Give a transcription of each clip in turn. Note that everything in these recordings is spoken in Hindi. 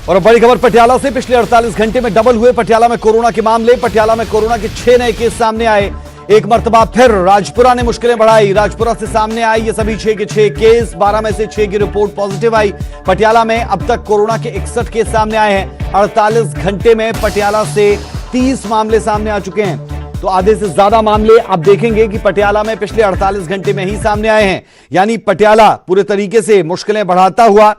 और बड़ी खबर पटियाला से, पिछले 48 घंटे में डबल हुए पटियाला में कोरोना के मामले। पटियाला में कोरोना के 6 नए केस सामने आए। एक मर्तबा फिर राजपुरा ने मुश्किलें बढ़ाई। राजपुरा से सामने आई ये सभी 6 के 6 केस, 12 में से 6 की रिपोर्ट पॉजिटिव आई। पटियाला में अब तक कोरोना के 61 केस सामने आए हैं। 48 घंटे में पटियाला से 30 मामले सामने आ चुके हैं। तो आधे से ज्यादा मामले आप देखेंगे कि पटियाला में पिछले 48 घंटे में ही सामने आए हैं। यानी पटियाला पूरे तरीके से मुश्किलें बढ़ाता हुआ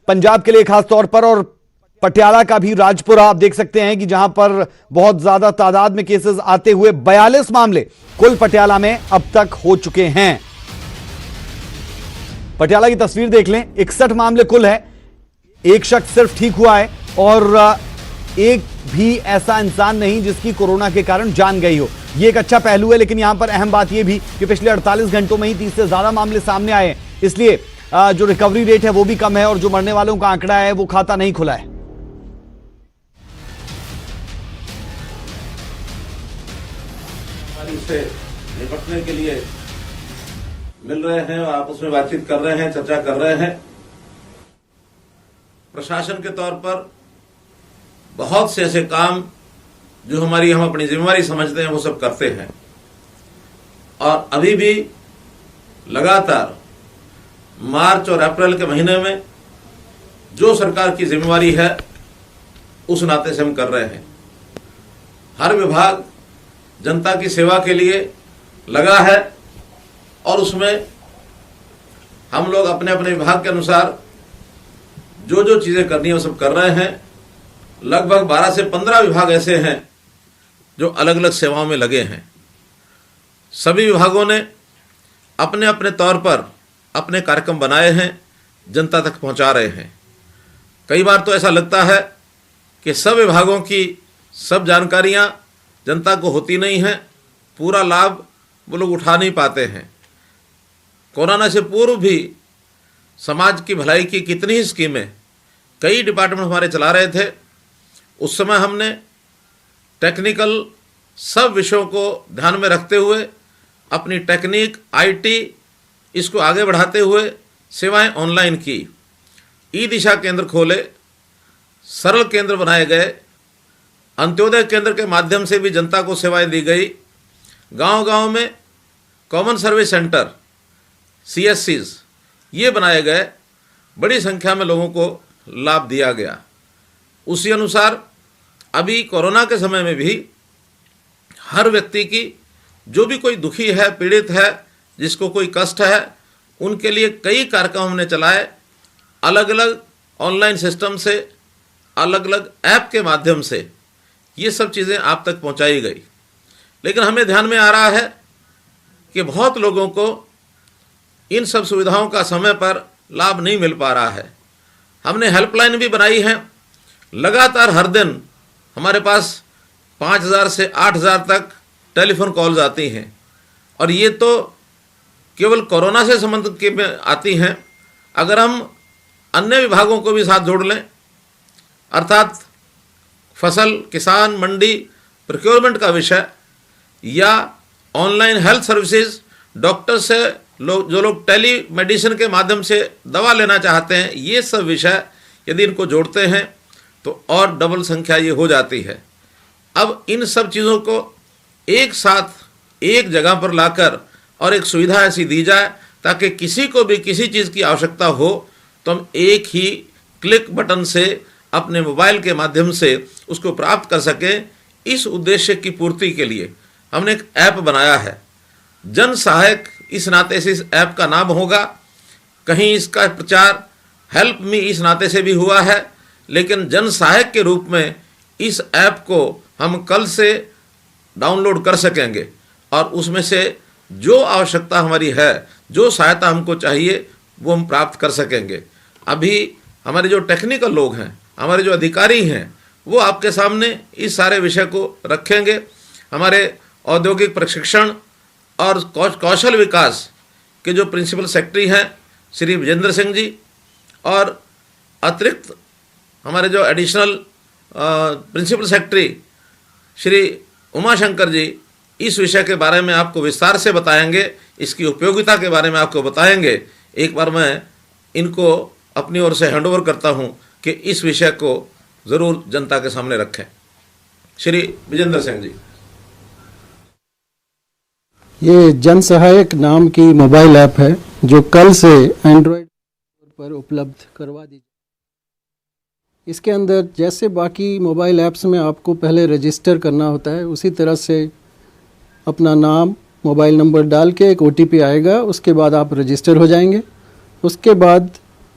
पंजाब के लिए खास तौर पर, और पटियाला का भी राजपुरा आप देख सकते हैं कि जहां पर बहुत ज्यादा तादाद में केसेस आते हुए 42 मामले कुल पटियाला में अब तक हो चुके हैं। पटियाला की तस्वीर देख लें, 61 मामले कुल है। एक शख्स सिर्फ ठीक हुआ है और एक भी ऐसा इंसान नहीं जिसकी कोरोना के कारण जान गई हो। यह एक अच्छा पहलू है, लेकिन यहां पर अहम बात यह भी कि पिछले 48 घंटों में ही 30 से ज्यादा मामले सामने आए, इसलिए जो रिकवरी रेट है वो भी कम है और जो मरने वालों का आंकड़ा है वो खाता नहीं खुला है। से निपटने के लिए मिल रहे हैं और आपस में बातचीत कर रहे हैं, चर्चा कर रहे हैं। प्रशासन के तौर पर बहुत से ऐसे काम जो हम अपनी जिम्मेवारी समझते हैं वो सब करते हैं, और अभी भी लगातार मार्च और अप्रैल के महीने में जो सरकार की जिम्मेवारी है उस नाते से हम कर रहे हैं। हर विभाग जनता की सेवा के लिए लगा है और उसमें हम लोग अपने अपने विभाग के अनुसार जो जो चीजें करनी है वो सब कर रहे हैं। लगभग 12 से 15 विभाग ऐसे हैं जो अलग अलग सेवाओं में लगे हैं। सभी विभागों ने अपने अपने तौर पर अपने कार्यक्रम बनाए हैं, जनता तक पहुंचा रहे हैं। कई बार तो ऐसा लगता है कि सब विभागों की सब जानकारियां जनता को होती नहीं है, पूरा लाभ वो लोग उठा नहीं पाते हैं। कोरोना से पूर्व भी समाज की भलाई की कितनी ही स्कीमें कई डिपार्टमेंट हमारे चला रहे थे। उस समय हमने टेक्निकल सब विषयों को ध्यान में रखते हुए अपनी टेक्निक आईटी इसको आगे बढ़ाते हुए सेवाएं ऑनलाइन की। ई दिशा केंद्र खोले, सरल केंद्र बनाए गए, अंत्योदय केंद्र के माध्यम से भी जनता को सेवाएं दी गई। गांव-गांव में कॉमन सर्विस सेंटर CSCs ये बनाए गए, बड़ी संख्या में लोगों को लाभ दिया गया। उसी अनुसार अभी कोरोना के समय में भी हर व्यक्ति की, जो भी कोई दुखी है, पीड़ित है, जिसको कोई कष्ट है, उनके लिए कई कार्यक्रम हमने चलाए। अलग अलग ऑनलाइन सिस्टम से, अलग अलग ऐप के माध्यम से ये सब चीज़ें आप तक पहुंचाई गई। लेकिन हमें ध्यान में आ रहा है कि बहुत लोगों को इन सब सुविधाओं का समय पर लाभ नहीं मिल पा रहा है। हमने हेल्पलाइन भी बनाई है। लगातार हर दिन हमारे पास 5000 से 8000 तक टेलीफोन कॉल्स आती हैं, और ये तो केवल कोरोना से संबंधित के में आती हैं। अगर हम अन्य विभागों को भी साथ जोड़ लें, अर्थात फसल, किसान, मंडी, प्रोक्योरमेंट का विषय, या ऑनलाइन हेल्थ सर्विसेज, डॉक्टर से जो लोग टेली मेडिसिन के माध्यम से दवा लेना चाहते हैं, ये सब विषय यदि इनको जोड़ते हैं तो और डबल संख्या ये हो जाती है। अब इन सब चीज़ों को एक साथ एक जगह पर लाकर और एक सुविधा ऐसी दी जाए ताकि किसी को भी किसी चीज़ की आवश्यकता हो तो हम एक ही क्लिक बटन से अपने मोबाइल के माध्यम से उसको प्राप्त कर सकें। इस उद्देश्य की पूर्ति के लिए हमने एक ऐप बनाया है, जन सहायक इस नाते से इस ऐप का नाम होगा। कहीं इसका प्रचार हेल्प मी इस नाते से भी हुआ है, लेकिन जन सहायक के रूप में इस ऐप को हम कल से डाउनलोड कर सकेंगे और उसमें से जो आवश्यकता हमारी है, जो सहायता हमको चाहिए, वो हम प्राप्त कर सकेंगे। अभी हमारे जो टेक्निकल लोग हैं, हमारे जो अधिकारी हैं, वो आपके सामने इस सारे विषय को रखेंगे। हमारे औद्योगिक प्रशिक्षण और कौशल विकास के जो प्रिंसिपल सेक्रेटरी हैं श्री विजेंद्र सिंह जी, और अतिरिक्त हमारे जो additional principal secretary Shri Umashankar ji, इस विषय के बारे में आपको विस्तार से बताएंगे, इसकी उपयोगिता के बारे में आपको बताएंगे। एक बार मैं इनको अपनी ओर से हैंडओवर करता हूं कि इस विषय को जरूर जनता के सामने रखें। श्री विजेंद्र सिंह जी। ये जन सहायक नाम की मोबाइल ऐप है जो कल से एंड्रॉयड पर उपलब्ध करवा दी। इसके अंदर जैसे बाकी मोबाइल ऐप्स में आपको पहले रजिस्टर करना होता है, उसी तरह से अपना नाम, मोबाइल नंबर डाल के एक OTP आएगा, उसके बाद आप रजिस्टर हो जाएंगे। उसके बाद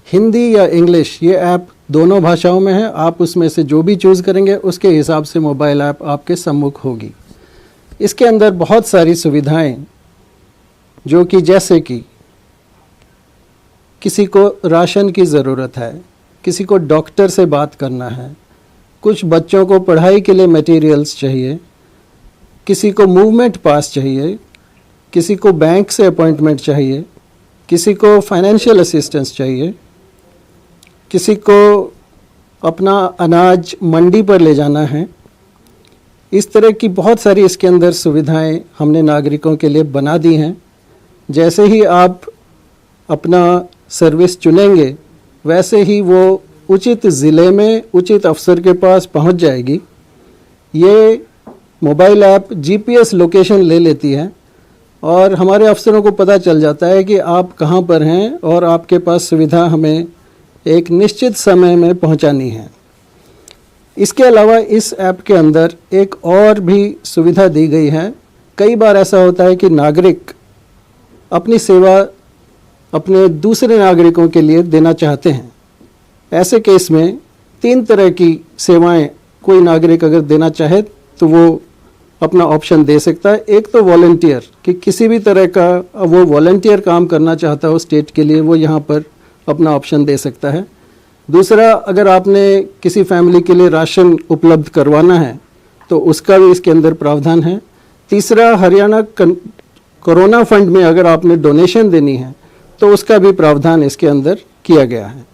हिंदी या इंग्लिश, ये ऐप दोनों भाषाओं में है। आप उसमें से जो भी चूज़ करेंगे उसके हिसाब से मोबाइल ऐप आपके सम्मुख होगी। इसके अंदर बहुत सारी सुविधाएं, जो कि जैसे कि किसी को राशन की ज़रूरत है, किसी को डॉक्टर से बात करना है, कुछ बच्चों को पढ़ाई के लिए मटेरियल्स चाहिए, किसी को मूवमेंट पास चाहिए, किसी को बैंक से अपॉइंटमेंट चाहिए, किसी को फाइनेंशियल असिस्टेंस चाहिए, किसी को अपना अनाज मंडी पर ले जाना है। इस तरह की बहुत सारी इसके अंदर सुविधाएं हमने नागरिकों के लिए बना दी हैं। जैसे ही आप अपना सर्विस चुनेंगे, वैसे ही वो उचित ज़िले में उचित अफसर के पास पहुंच जाएगी। ये मोबाइल ऐप GPS लोकेशन ले लेती है और हमारे अफसरों को पता चल जाता है कि आप कहां पर हैं और आपके पास सुविधा हमें एक निश्चित समय में पहुंचानी है। इसके अलावा इस ऐप के अंदर एक और भी सुविधा दी गई है। कई बार ऐसा होता है कि नागरिक अपनी सेवा अपने दूसरे नागरिकों के लिए देना चाहते हैं। ऐसे केस में 3 तरह की सेवाएं कोई नागरिक अगर देना चाहे तो वो अपना ऑप्शन दे सकता है। एक तो वॉलंटियर, कि किसी भी तरह का वो वॉलंटियर काम करना चाहता हो स्टेट के लिए, वो यहाँ पर अपना ऑप्शन दे सकता है। दूसरा, अगर आपने किसी फैमिली के लिए राशन उपलब्ध करवाना है तो उसका भी इसके अंदर प्रावधान है। तीसरा, हरियाणा कोरोना फंड में अगर आपने डोनेशन देनी है तो उसका भी प्रावधान इसके अंदर किया गया है।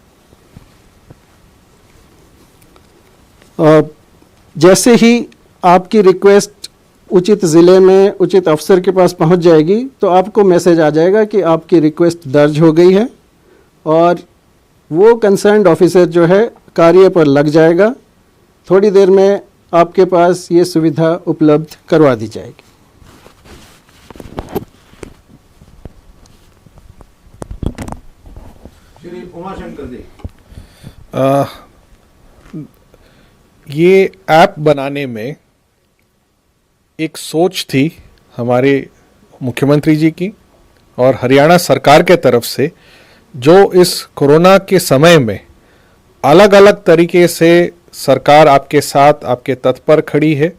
जैसे ही आपकी रिक्वेस्ट उचित ज़िले में उचित अफसर के पास पहुंच जाएगी तो आपको मैसेज आ जाएगा कि आपकी रिक्वेस्ट दर्ज हो गई है और वो कंसर्न्ड ऑफिसर जो है कार्य पर लग जाएगा। थोड़ी देर में आपके पास ये सुविधा उपलब्ध करवा दी जाएगी। श्री उमाशंकर जी। ये ऐप बनाने में एक सोच थी हमारे मुख्यमंत्री जी की और हरियाणा सरकार के तरफ से, जो इस कोरोना के समय में अलग अलग तरीके से सरकार आपके साथ, आपके तत्पर खड़ी है,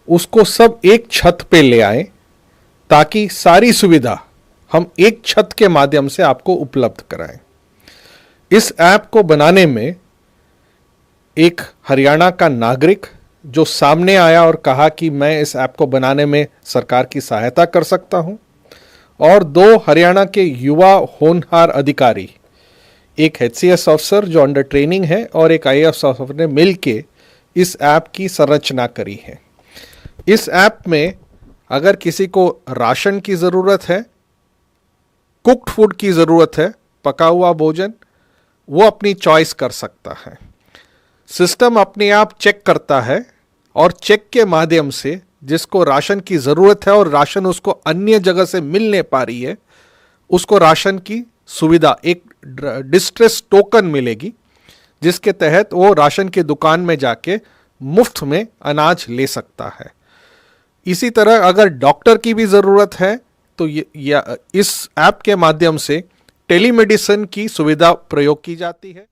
उसको सब एक छत पे ले आए ताकि सारी सुविधा हम एक छत के माध्यम से आपको उपलब्ध कराएं। इस ऐप को बनाने में एक हरियाणा का नागरिक जो सामने आया और कहा कि मैं इस ऐप को बनाने में सरकार की सहायता कर सकता हूं, और 2 हरियाणा के युवा होनहार अधिकारी, एक HCS अफसर जो अंडर ट्रेनिंग है और एक IAS अफसर ने मिलके इस ऐप की संरचना करी है। इस ऐप में अगर किसी को राशन की ज़रूरत है, कुक्ड फूड की ज़रूरत है, पका हुआ भोजन, वो अपनी चॉइस कर सकता है। सिस्टम अपने आप चेक करता है और चेक के माध्यम से जिसको राशन की ज़रूरत है और राशन उसको अन्य जगह से मिल नहीं पा रही है, उसको राशन की सुविधा, एक डिस्ट्रेस टोकन मिलेगी जिसके तहत वो राशन की दुकान में जाके मुफ्त में अनाज ले सकता है। इसी तरह अगर डॉक्टर की भी ज़रूरत है तो इस ऐप के माध्यम से टेलीमेडिसिन की सुविधा प्रयोग की जाती है।